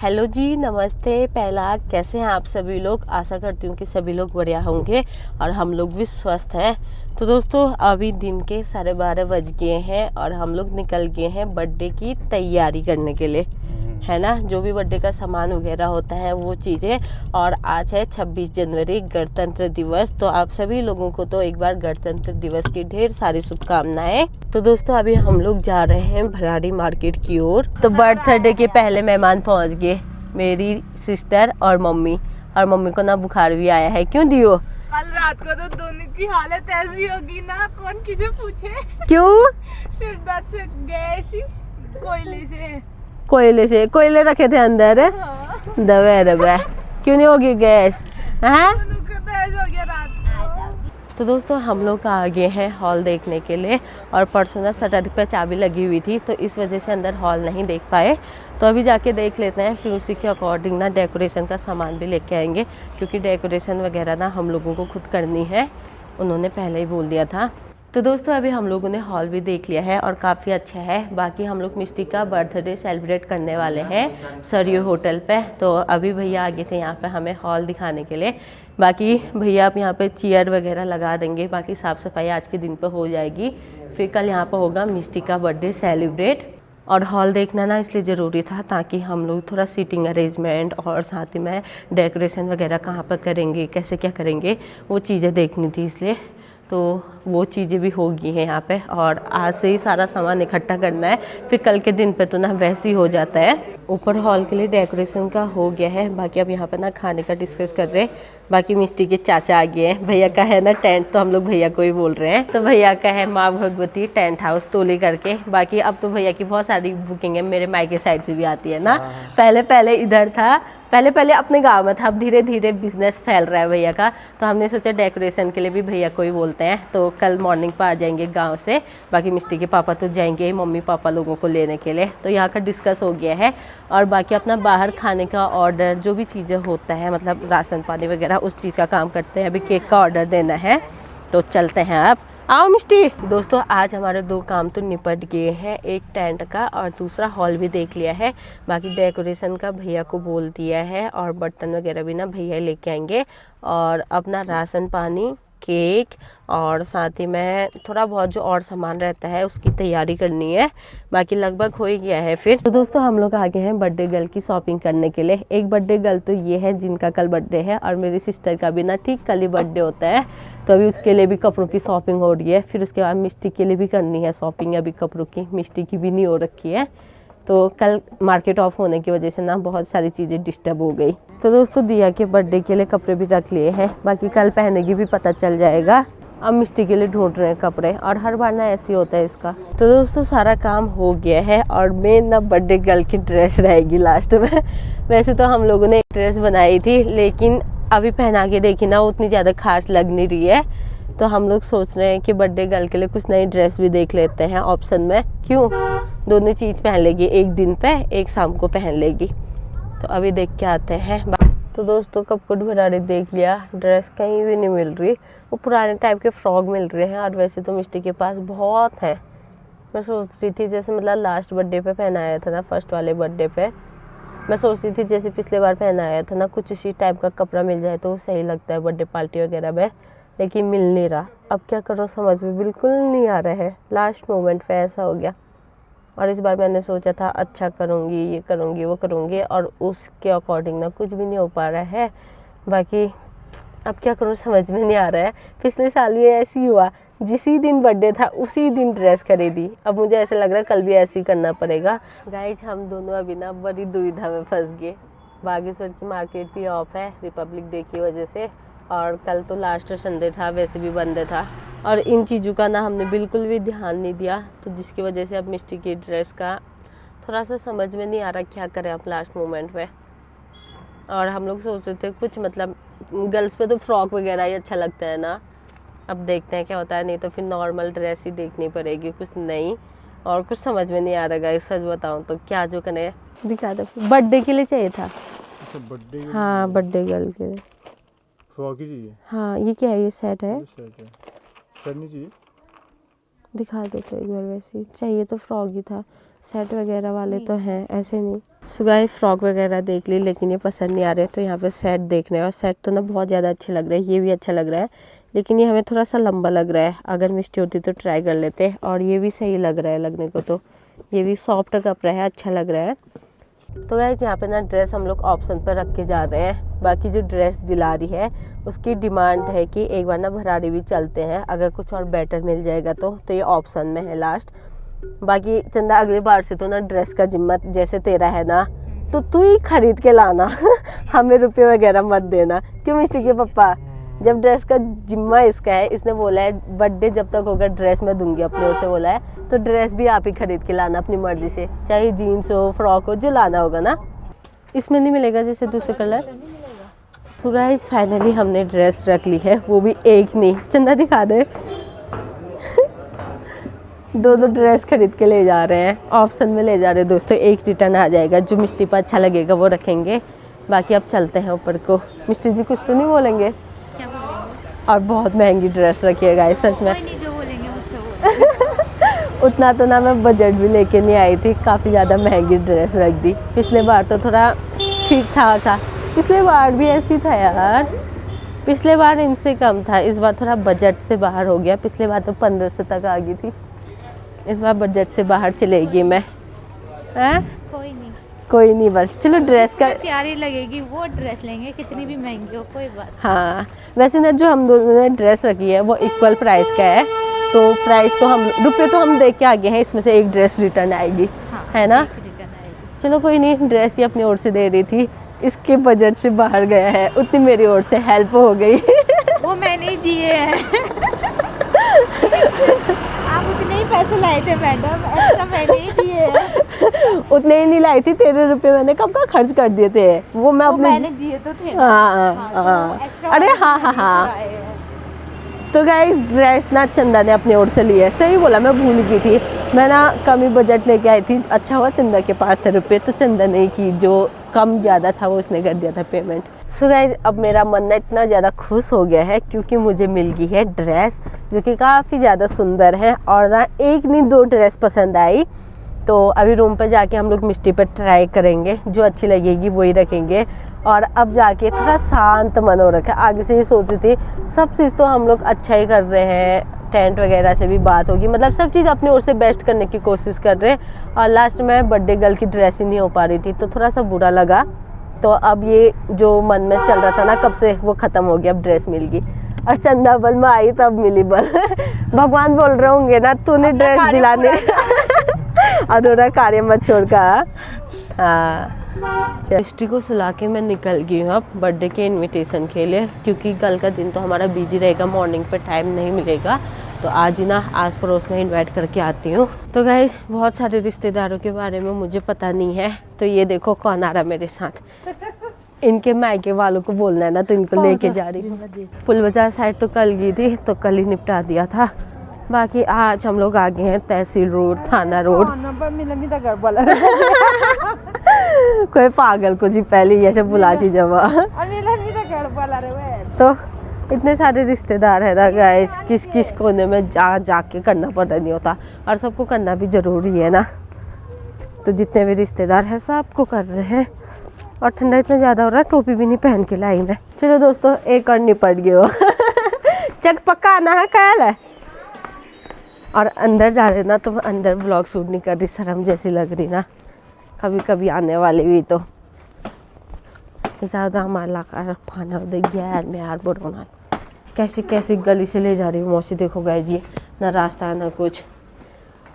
Hello जी, नमस्ते। पहला कैसे हैं आप सभी लोग। आशा करती हूँ कि सभी लोग बढ़िया होंगे और हम लोग भी स्वस्थ हैं। तो दोस्तों अभी दिन के 12:30 बज गए हैं और हम लोग निकल गए हैं बर्थडे की तैयारी करने के लिए, है ना। जो भी बर्थडे का सामान वगैरह होता है वो चीज़ें। और आज है 26 जनवरी गणतंत्र दिवस। तो आप सभी लोगों को तो एक बार गणतंत्र दिवस की ढेर सारी शुभकामनाएं। तो दोस्तों अभी हम लोग जा रहे हैं भराड़ी मार्केट की ओर। तो बर्थडे के पहले मेहमान पहुंच गए, मेरी सिस्टर और मम्मी। और मम्मी को ना बुखार भी आया है। क्यों दियो? कल रात को तो दोनों की हालत ऐसी होगी ना, कौन किसे पूछे। क्यों? सिर दर्द से गए सी कोयले रखे थे अंदर। हाँ। दबे क्यों नहीं होगी गैस? हाँ दोनों का तो ऐसा हो गया रात को। तो दोस्तों हम लोग आ गए हैं हॉल देखने के लिए। और परसों ना शटर पे चाबी लगी हुई थी तो इस वजह से अंदर हॉल नहीं देख पाए। तो अभी जाके देख लेते हैं, फिर उसी के अकॉर्डिंग ना डेकोरेशन का सामान भी लेके आएंगे, क्योंकि डेकोरेशन वगैरह ना हम लोगों को खुद करनी है, उन्होंने पहले ही बोल दिया था। तो दोस्तों अभी हम लोगों ने हॉल भी देख लिया है और काफ़ी अच्छा है। बाकी हम लोग मिष्टी का बर्थडे सेलिब्रेट करने वाले हैं सरयू होटल पे। तो अभी भैया आ गए थे यहाँ पे हमें हॉल दिखाने के लिए। बाकी भैया आप यहाँ पे चेयर वगैरह लगा देंगे, बाकी साफ़ सफाई आज के दिन पे हो जाएगी। फिर कल यहाँ पे होगा मिष्टी का बर्थडे सेलिब्रेट। और हॉल देखना ना इसलिए ज़रूरी था ताकि हम लोग थोड़ा सीटिंग अरेंजमेंट और साथ ही में डेकोरेशन वगैरह कहाँ पर करेंगे, कैसे क्या करेंगे, वो चीज़ें देखनी थी, इसलिए तो वो चीज़ें भी होगी हैं यहाँ पे। और आज से ही सारा सामान इकट्ठा करना है, फिर कल के दिन पे तो ना वैसे ही हो जाता है। ऊपर हॉल के लिए डेकोरेशन का हो गया है, बाकी अब यहाँ पे ना खाने का डिस्कस कर रहे हैं। बाकी मिष्टी के चाचा आ गए हैं। भैया का है ना टेंट, तो हम लोग भैया को ही बोल रहे हैं। तो भैया का है माँ भगवती टेंट हाउस तोली करके। बाकी अब तो भैया की बहुत सारी बुकिंग है, मेरे मायके साइड से भी आती है ना। पहले इधर था, पहले अपने गांव में था, अब धीरे धीरे बिजनेस फैल रहा है भैया का। तो हमने सोचा डेकोरेशन के लिए भी भैया को ही बोलते हैं। तो कल मॉर्निंग पर आ जाएंगे गांव से। बाकी मिष्टी के पापा तो जाएंगे मम्मी पापा लोगों को लेने के लिए। तो यहाँ का डिस्कस हो गया है। और बाकी अपना बाहर खाने का ऑर्डर जो भी चीज़ें होता है, मतलब राशन पानी वगैरह, उस चीज़ का काम करते हैं। अभी केक का ऑर्डर देना है, तो चलते हैं। अब आओ मिष्टी। दोस्तों आज हमारे 2 काम तो निपट गए हैं, एक टेंट का और दूसरा हॉल भी देख लिया है। बाकी डेकोरेशन का भैया को बोल दिया है और बर्तन वगैरह भी ना भैया लेके आएंगे। और अपना राशन पानी, केक और साथ ही में थोड़ा बहुत जो और सामान रहता है उसकी तैयारी करनी है। बाकी लगभग हो ही गया है। फिर तो दोस्तों हम लोग आगे हैं बर्थडे गर्ल की शॉपिंग करने के लिए। एक बर्थडे गर्ल तो ये है जिनका कल बर्थडे है, और मेरी सिस्टर का भी ना ठीक कल ही बर्थडे होता है। तो अभी उसके लिए भी कपड़ों की शॉपिंग हो रही है। फिर उसके बाद मिष्टी के लिए भी करनी है शॉपिंग अभी कपड़ों की, मिष्टी की भी नहीं हो रखी है। तो कल मार्केट ऑफ होने की वजह से ना बहुत सारी चीज़ें डिस्टर्ब हो गई। तो दोस्तों दिया के बर्थडे के लिए कपड़े भी रख लिए हैं, बाकी कल पहनेगी भी पता चल जाएगा। अब मिष्टी के लिए ढूंढ रहे हैं कपड़े, और हर बार ना ऐसे ही होता है इसका। तो दोस्तों सारा काम हो गया है और मेन ना बर्थडे गर्ल की ड्रेस रहेगी लास्ट में। वैसे तो हम लोगों ने एक ड्रेस बनाई थी, लेकिन अभी पहना के देखी ना उतनी ज़्यादा खास लग नहीं रही है। तो हम लोग सोच रहे हैं कि बर्थडे गर्ल के लिए कुछ नई ड्रेस भी देख लेते हैं ऑप्शन में। क्यों, दोनों चीज़ पहन लेगी, एक दिन पे एक शाम को पहन लेगी। तो अभी देख के आते हैं। तो दोस्तों कपकुट भराड़ी देख लिया, ड्रेस कहीं भी नहीं मिल रही। वो पुराने टाइप के फ्रॉक मिल रहे हैं, और वैसे तो मिष्टी के पास बहुत है। मैं सोच रही थी जैसे मतलब लास्ट बर्थडे पे पहनाया था ना, फर्स्ट वाले बर्थडे पे, मैं सोच रही थी जैसे पिछले बार पहनाया था ना, कुछ इसी टाइप का कपड़ा मिल जाए तो सही लगता है बर्थडे पार्टी वगैरह में। लेकिन मिल नहीं रहा, अब क्या करूँ समझ में बिल्कुल नहीं आ रहा है। लास्ट मोमेंट पे ऐसा हो गया। और इस बार मैंने सोचा था अच्छा करूँगी, ये करूँगी वो करूँगी, और उसके अकॉर्डिंग ना कुछ भी नहीं हो पा रहा है। बाकी अब क्या करूँ समझ में नहीं आ रहा है। पिछले साल भी ऐसे ही हुआ, जिसी दिन बर्थडे था उसी दिन ड्रेस खरीदी। अब मुझे ऐसा लग रहा है कल भी ऐसे ही करना पड़ेगा। गाइज हम दोनों अभी ना बड़ी दुविधा में फंस गए। बागेश्वर की मार्केट भी ऑफ है रिपब्लिक डे की वजह से, और कल तो लास्ट संडे था, वैसे भी बंद था। और इन चीज़ों का ना हमने बिल्कुल भी ध्यान नहीं दिया, तो जिसकी वजह से अब मिष्टी की ड्रेस का थोड़ा सा समझ में नहीं आ रहा क्या करें अब लास्ट मोमेंट पे। और हम लोग सोच रहे थे कुछ मतलब गर्ल्स पे तो फ्रॉक वगैरह ही अच्छा लगता है ना। अब देखते हैं क्या होता है, नहीं तो फिर नॉर्मल ड्रेस ही देखनी पड़ेगी कुछ नई। और कुछ समझ में नहीं आ रहा गाइस, सच बताऊँ तो क्या जो करें। दिखा दो, बर्थडे के लिए चाहिए था। अच्छा बर्थडे, हाँ बर्थडे गर्ल के लिए फ्रॉक ही चाहिए। हाँ ये क्या है, ये सेट है। शर्ट है, शर्ट नहीं चाहिए। दिखा दो तो एक बार, वैसे चाहिए तो फ्रॉक ही था, सेट वगैरह वाले तो हैं ऐसे नहीं। सो गाइस फ्रॉक वगैरह देख ली, लेकिन ये पसंद नहीं आ रहे, तो यहाँ पे सेट देख रहे हैं। और सेट तो ना बहुत ज़्यादा अच्छे लग रहे हैं, ये भी अच्छा लग रहा है, लेकिन ये हमें थोड़ा सा लंबा लग रहा है। अगर मिस्टी होती तो ट्राई कर लेते। और ये भी सही लग रहा है लगने को, तो ये भी सॉफ्ट कपड़ा है, अच्छा लग रहा है। तो गाइस यहाँ पे ना ड्रेस हम लोग ऑप्शन पर रख के जा रहे हैं। बाकी जो ड्रेस दिला रही है उसकी डिमांड है कि एक बार ना भराड़ी भी चलते हैं, अगर कुछ और बेटर मिल जाएगा तो ये ऑप्शन में है लास्ट। बाकी चंदा अगली बार से तो ना ड्रेस का जिम्मा जैसे तेरा है ना, तो तू ही खरीद के लाना हमें रुपये वगैरह मत देना। क्यों मिस्टी के पापा? जब ड्रेस का जिम्मा इसका है, इसने बोला है बर्थडे जब तक होगा ड्रेस मैं दूंगी अपनी ओर से बोला है, तो ड्रेस भी आप ही खरीद के लाना अपनी मर्जी से, चाहे जीन्स हो फ्रॉक हो, जो लाना होगा ना। इसमें नहीं मिलेगा जैसे दूसरे कलर। सो गाइस फाइनली हमने ड्रेस रख ली है, वो भी एक नहीं, चंदा दिखा दे दो ड्रेस खरीद के ले जा रहे हैं, ऑप्शन में ले जा रहे हैं दोस्तों। एक रिटर्न आ जाएगा, जो मिस्टी पर अच्छा लगेगा वो रखेंगे। बाकी अब चलते हैं ऊपर को। मिस्टी जी कुछ तो नहीं बोलेंगे? क्या बोलेंगे? और बहुत महंगी ड्रेस रखी है गाइस, सच में। कोई नहीं, जो बोलेंगे मुझसे बोलेंगे। उतना तो ना मैं बजट भी लेके नहीं आई थी, काफ़ी ज़्यादा महंगी ड्रेस रख दी। पिछले बार तो थोड़ा ठीक ठाक था, पिछले बार भी ऐसी था यार, पिछले बार इनसे कम था, इस बार थोड़ा बजट से बाहर हो गया। पिछले बार तो 1500 तक आ गई थी, इस बार बजट से बाहर चलेगी मैं। हैं? कोई नहीं बस चलो ड्रेस का प्यारी लगेगी वो ड्रेस लेंगे, कितनी भी महंगी हो कोई बात। हाँ वैसे ना जो हम दोनों ने ड्रेस रखी है वो इक्वल प्राइस का है, तो प्राइस तो हम रुपये तो हम दे के आगे हैं, इसमें से एक ड्रेस रिटर्न आएगी। हाँ, है ना? रिटर्न आएगी। चलो कोई नहीं, ड्रेस ही अपनी ओर से दे रही थी, इसके बजट से बाहर गया है, उतनी मेरी ओर से हेल्प हो गई वो मैंने ही दिए हैं आप उतने ही पैसे लाए थे मैडम, एक्स्ट्रा मैंने ही दिए हैं। उतने ही नहीं लाई थी, 13 रुपये मैंने कब का खर्च कर दिए थे, वो मैं अपने मैंने दिए तो थे ना। हाँ एक्स्ट्रा अरे हाँ आए हैं। तो गाइस ड्रेस ना चंदा ने अपनी ओर से ली है, सही बोला, मैं भूल गई थी। मैं ना कम ही बजट लेके आई थी, अच्छा हुआ चंदा के पास थे रुपये, तो चंदा ने की, जो कम ज़्यादा था वो उसने कर दिया था पेमेंट। सो गाइस अब मेरा मन ना इतना ज़्यादा खुश हो गया है क्योंकि मुझे मिल गई है ड्रेस जो कि काफ़ी ज़्यादा सुंदर है, और ना एक नहीं 2 ड्रेस पसंद आई। तो अभी रूम पर जाके हम लोग मिस्टी पर ट्राई करेंगे, जो अच्छी लगेगी वही रखेंगे। और अब जाके थोड़ा शांत मन हो रखा है, आगे से ये सोच रही थी सब चीज़ तो हम लोग अच्छा ही कर रहे हैं, टेंट वगैरह से भी बात होगी, मतलब सब चीज़ अपनी ओर से बेस्ट करने की कोशिश कर रहे हैं। और लास्ट में बर्थडे गर्ल की ड्रेस ही नहीं हो पा रही थी, तो थोड़ा सा बुरा लगा। तो अब ये जो मन में चल रहा था ना कब से, वो ख़त्म हो गया, अब ड्रेस मिल गई। और चंदा बल में आई तब मिली बल भगवान बोल रहे होंगे ना तूने ड्रेस दिलाने अधूरा कार्य मत छोड़ का। हाँ मिस्टी को सुला के मैं निकल गई हूँ अब बर्थडे के इनविटेशन के लिए, क्योंकि कल का दिन तो हमारा बिजी रहेगा, मॉर्निंग पे टाइम नहीं मिलेगा, तो आज ही ना आस पड़ोस में इनवाइट करके आती हूँ। तो गाइस बहुत सारे रिश्तेदारों के बारे में मुझे पता नहीं है, तो ये देखो कौन आ रहा मेरे साथ, इनके मायके वालों को बोलना है ना, तो इनको लेके जा रही हूँ। पुल बाजार साइड तो कल गई थी, तो कल ही निपटा दिया था। बाकी आज हम लोग आ गए हैं तहसील रोड, थाना रोड। कोई पागल को जी पहले ऐसे बुला ची जमा। तो इतने सारे रिश्तेदार है ना गाइस, किस किस कोने में जाके करना पड़ रहा नहीं होता, और सबको करना भी जरूरी है ना। तो जितने भी रिश्तेदार हैं सबको कर रहे हैं, और ठंडा इतना ज़्यादा हो रहा है, टोपी भी नहीं पहन के लाई मैं। चलो दोस्तों एक और निपट गए चक पक्का आना है कल है। और अंदर जा रहे ना, तो अंदर ब्लॉग शूट नहीं कर रही, शर्म जैसी लग रही ना, कभी कभी आने वाले भी तो ज़्यादा हमारा इलाका खाना यार में यार बोलना कैसी कैसी गली से ले जा रही हूँ। मौसी देखो गए जी, ना रास्ता ना कुछ,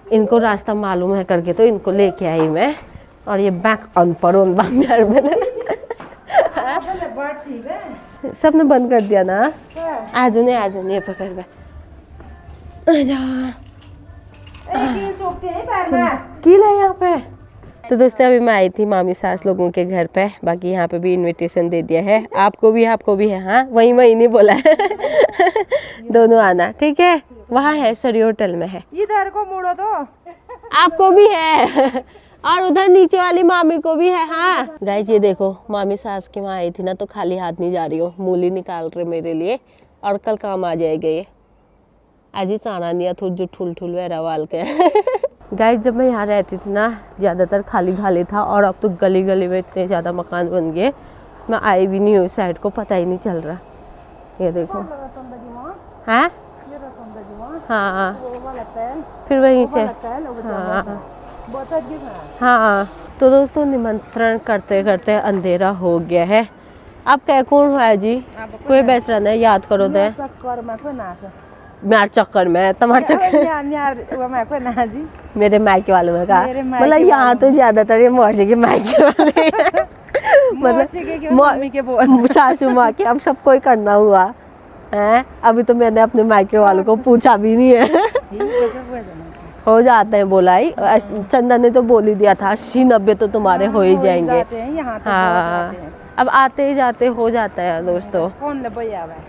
इनको रास्ता मालूम है करके तो इनको लेके आई मैं। और ये बैक अनपढ़ सबने बंद कर दिया ना, आज नहीं पकड़ में की ला यहाँ पे। तो दोस्तों अभी मैं आई थी मामी सास लोगों के घर पे, बाकी यहाँ पे भी इनविटेशन दे दिया है, आपको भी है। हाँ वही नहीं बोला है दोनों आना ठीक है, वहाँ है सरी होटल में है, इधर को मुड़ो तो आपको भी है और उधर नीचे वाली मामी को भी है। हाँ गाइस ये देखो मामी सास की वहाँ आई थी ना, तो खाली हाथ नहीं जा रही हो, मूली निकाल रहे मेरे लिए, और कल काम आ जाएगा ये। आज ही चाना नहीं थोड़ी जो ठुल ठुल वेरा वाल के गाइस जब मैं यहाँ रहती थी ना ज़्यादातर खाली खाली था, और अब तो गली गली में इतने ज़्यादा मकान बन गए, मैं आई भी नहीं हूँ इस साइड को, पता ही नहीं चल रहा। ये देखो। हाँ हाँ, फिर वहीं से। हाँ हाँ। तो दोस्तों निमंत्रण करते करते अंधेरा हो गया है। अब क्या कौन हुआ है जी? कोई बेच रहा है, याद करो दे म्यार चक्कर में, तुम्हारे चक्कर मेरे मायके वालों में कहा, मतलब यहाँ तो ज्यादातर ये मौसी के मायके वाले मतलब सासू माँ के, अब सबको ही करना हुआ है। अभी तो मैंने अपने मायके वालों को पूछा भी नहीं है हो जाते हैं बोला ही, चंदन ने तो बोल ही दिया था 80-90 तो तुम्हारे हो ही जाएंगे। हाँ अब आते ही जाते हो जाता है दोस्तों,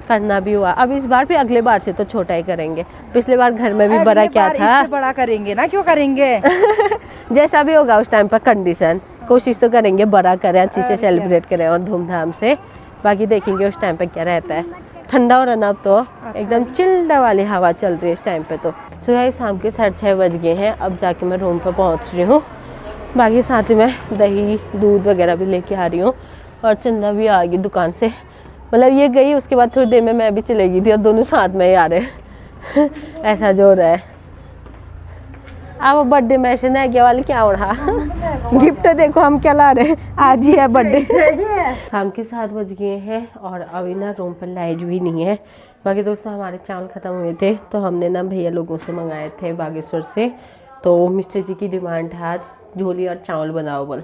करना भी हुआ। अब इस बार भी अगले बार से तो छोटा ही करेंगे, पिछले बार घर में भी बड़ा क्या था, बड़ा करेंगे ना, क्यों करेंगे जैसा भी होगा उस टाइम पर कंडीशन, कोशिश तो करेंगे बड़ा करें, अच्छी से सेलिब्रेट करें और धूमधाम से। बाकी देखेंगे उस टाइम पे क्या रहता है। ठंडा हो रहा ना, अब तो एकदम चिल्ड वाली हवा चल रही है इस टाइम पे। तो सुबह शाम के 6:30 बज गए हैं, अब जाके मैं रूम पर पहुंच रही हूँ। बाकी साथ ही मैं दही दूध वगैरह भी लेके आ रही हूँ, और चंदा भी आ गई दुकान से, मतलब ये गई उसके बाद थोड़ी देर में मैं भी चले गई थी, और दोनों साथ में ही आ रहे ऐसा जो हो रहा है। अब बर्थडे में ऐसे ना क्या वाले क्या हो रहा गिफ्ट देखो हम क्या ला रहे हैं, आज ही है बर्थडे शाम के 7 बज गए हैं, और अभी ना रूम पर लाइट भी नहीं है। बाकी दोस्तों हमारे चावल ख़त्म हुए थे, तो हमने ना भैया लोगों से मंगाए थे बागेश्वर से। तो मिस्टर जी की डिमांड है आज झोली और चावल बनाओ बोल,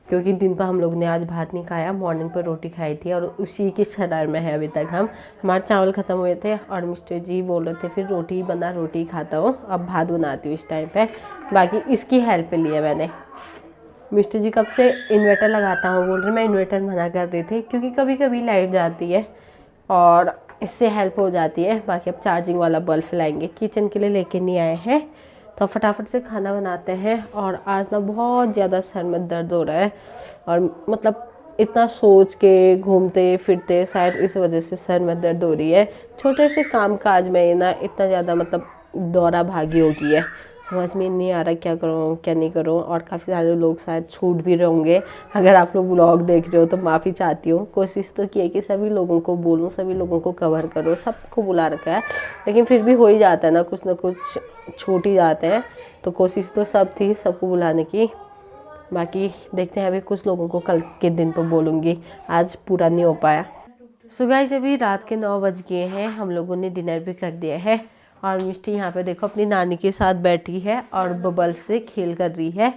क्योंकि दिन पर हम लोग ने आज भात नहीं खाया, मॉर्निंग पर रोटी खाई थी, और उसी के शरार में है अभी तक हम। हमारे चावल ख़त्म हुए थे, और मिस्टर जी बोल रहे थे फिर रोटी बना, रोटी खाता हूँ, अब भात बनाती हूँ इस टाइम पे। बाकी इसकी हेल्प लिया मैंने। मिस्टर जी कब से इन्वर्टर लगाता हूँ बोल रहे, मैं इन्वर्टर मना कर रही थी, क्योंकि कभी कभी लाइट जाती है और इससे हेल्प हो जाती है। बाकी अब चार्जिंग वाला बल्ब लाएंगे, किचन के लिए लेके नहीं आए हैं, तो फटाफट से खाना बनाते हैं। और आज ना बहुत ज़्यादा सर में दर्द हो रहा है, और मतलब इतना सोच के घूमते फिरते शायद इस वजह से सर में दर्द हो रही है। छोटे से काम काज में ना इतना ज़्यादा मतलब दौरा भागी हो गई है, समझ में नहीं आ रहा क्या करूँ क्या नहीं करूँ। और काफ़ी सारे लोग शायद छूट भी होंगे, अगर आप लोग ब्लॉग देख रहे हो तो माफ़ी चाहती हूँ। कोशिश तो की है कि सभी लोगों को बोलूँ, सभी लोगों को कवर करो, सबको बुला रखा है, लेकिन फिर भी हो ही जाता है ना कुछ छूट ही जाते हैं। तो कोशिश तो सब थी सबको बुलाने की। बाकी देखते हैं, अभी कुछ लोगों को कल के दिन पर बोलूँगी, आज पूरा नहीं हो पाया। सो गाइस अभी रात के 9 बज गए हैं, हम लोगों ने डिनर भी कर दिया है, और मिष्टी यहाँ पे देखो अपनी नानी के साथ बैठी है और बबल से खेल कर रही है।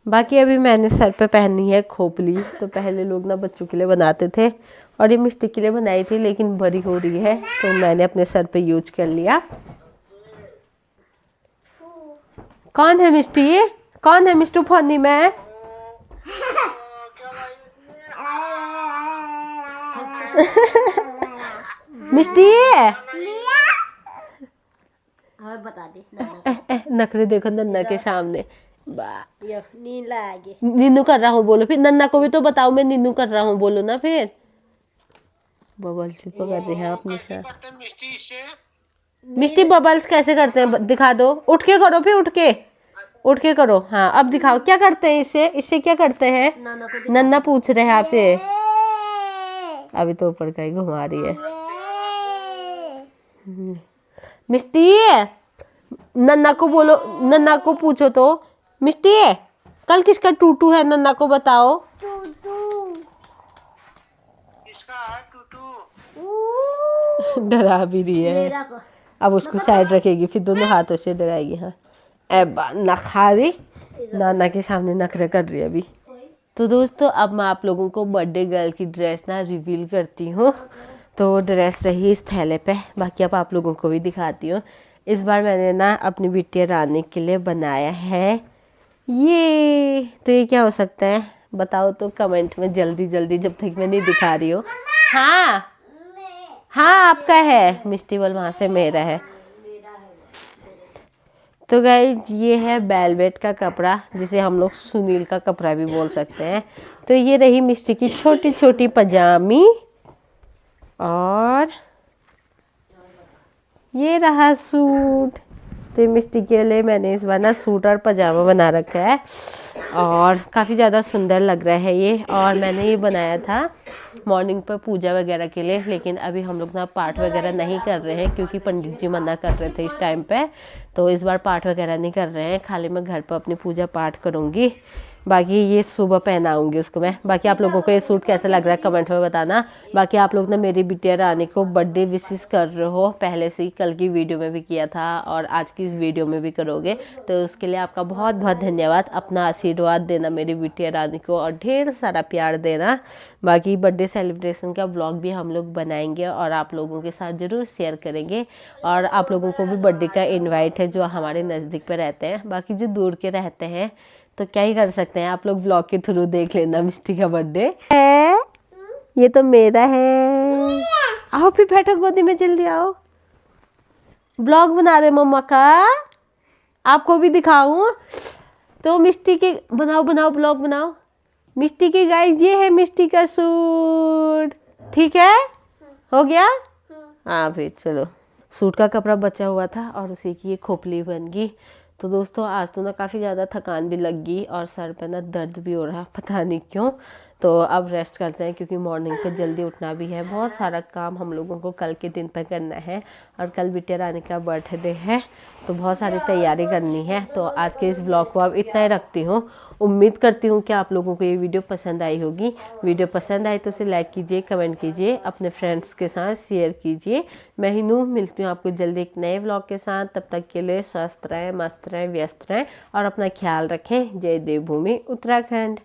बाकी अभी मैंने सर पे पहनी है खोपली, तो पहले लोग ना बच्चों के लिए बनाते थे, और ये मिष्टी के लिए बनाई थी, लेकिन बड़ी हो रही है तो मैंने अपने सर पे यूज कर लिया। कौन है मिष्टी? ये कौन है मिष्टू फोनी में? मिष्टी और बता दे नखरे देखो नन्ना के सामने। नीला आगे नीनू कर रहा हूँ बोलो, फिर नन्ना को भी तो बताओ मैं नीनू कर रहा हूँ बोलो ना। फिर बबल्स भी पकड़ रहे हैं अपने साथ। मिष्टी बबल्स कैसे करते हैं दिखा दो, उठ के करो, फिर उठ के करो। हाँ अब दिखाओ क्या करते हैं इससे क्या करते हैं? नन्ना पूछ रहे हैं आपसे, अभी तो ऊपर का ही घुमा रही है। मिष्टी नन्ना को बोलो, नन्ना को पूछो तो। मिष्टी कल किसका टूटू है नन्ना को बताओ। डरा भी रही है, अब उसको साइड रखेगी फिर दोनों हाथों से डराएगी। हाँ नखारी नाना के सामने नखरे कर रही है अभी। तो दोस्तों अब मैं आप लोगों को बर्थडे गर्ल की ड्रेस ना रिवील करती हूँ। तो ड्रेस रही इस थैले पे, बाकी अब आप लोगों को भी दिखाती हूँ। इस बार मैंने ना अपनी बिटिया रानी के लिए बनाया है ये। तो ये क्या हो सकता है बताओ तो कमेंट में जल्दी जल्दी, जब तक मैं नहीं दिखा रही हूँ। हाँ आपका है मिष्टी बल, वहाँ से मेरा है। तो गाइस ये है वेलवेट का कपड़ा, जिसे हम लोग सुनील का कपड़ा भी बोल सकते हैं। तो ये रही मिष्टी की छोटी छोटी पजामी, और ये रहा सूट। तो मिष्टी के लिए मैंने इस बार ना सूट और पजामा बना रखा है और काफ़ी ज़्यादा सुंदर लग रहा है ये। और मैंने ये बनाया था मॉर्निंग पर पूजा वगैरह के लिए, लेकिन अभी हम लोग ना पाठ वगैरह नहीं कर रहे हैं क्योंकि पंडित जी मना कर रहे थे इस टाइम पे। तो इस बार पाठ वगैरह नहीं कर रहे हैं, खाली मैं घर पर अपनी पूजा पाठ करूँगी। बाकी ये सुबह पहनाऊंगी उसको मैं। बाकी आप लोगों को ये सूट कैसा लग रहा है कमेंट में बताना। बाकी आप लोग ना मेरी बिटिया रानी को बर्थडे विशेस कर रहे हो पहले से ही, कल की वीडियो में भी किया था और आज की इस वीडियो में भी करोगे, तो उसके लिए आपका बहुत बहुत धन्यवाद। अपना आशीर्वाद देना मेरी बिटिया रानी को और ढेर सारा प्यार देना। बाकी बर्थडे सेलिब्रेशन का व्लॉग भी हम लोग बनाएंगे और आप लोगों के साथ ज़रूर शेयर करेंगे। और आप लोगों को भी बर्थडे का इन्वाइट है जो हमारे नज़दीक पर रहते हैं। बाकी जो दूर के रहते हैं तो क्या ही कर सकते हैं, आप लोग व्लॉग के थ्रू देख लेना। मिष्टी का बर्थडे है, ये तो मेरा है। आओ फिर बैठो गोदी में, जल्दी आओ। व्लॉग बना रहे मम्मा का, आपको भी दिखाऊं तो मिष्टी के बनाओ बनाओ व्लॉग बनाओ। मिष्टी के गाइस ये है मिष्टी का सूट, ठीक है हो गया। हाँ फिर चलो, सूट का कपड़ा बचा हुआ था और उसी की ये खोपली बन गई। तो दोस्तों आज तो ना काफ़ी ज़्यादा थकान भी लग गई और सर पे ना दर्द भी हो रहा, पता नहीं क्यों। तो अब रेस्ट करते हैं क्योंकि मॉर्निंग पे जल्दी उठना भी है। बहुत सारा काम हम लोगों को कल के दिन पे करना है और कल बिटिया रानी का बर्थडे है तो बहुत सारी तैयारी करनी है। तो आज के इस व्लॉग को अब इतना ही रखती हूँ। उम्मीद करती हूँ कि आप लोगों को ये वीडियो पसंद आई होगी। वीडियो पसंद आई तो उसे लाइक कीजिए, कमेंट कीजिए, अपने फ्रेंड्स के साथ शेयर कीजिए। मैं हिनू मिलती हूँ आपको जल्दी एक नए व्लॉग के साथ। तब तक के लिए स्वस्थ रहें, मस्त रहें, व्यस्त रहें और अपना ख्याल रखें। जय देवभूमि उत्तराखंड।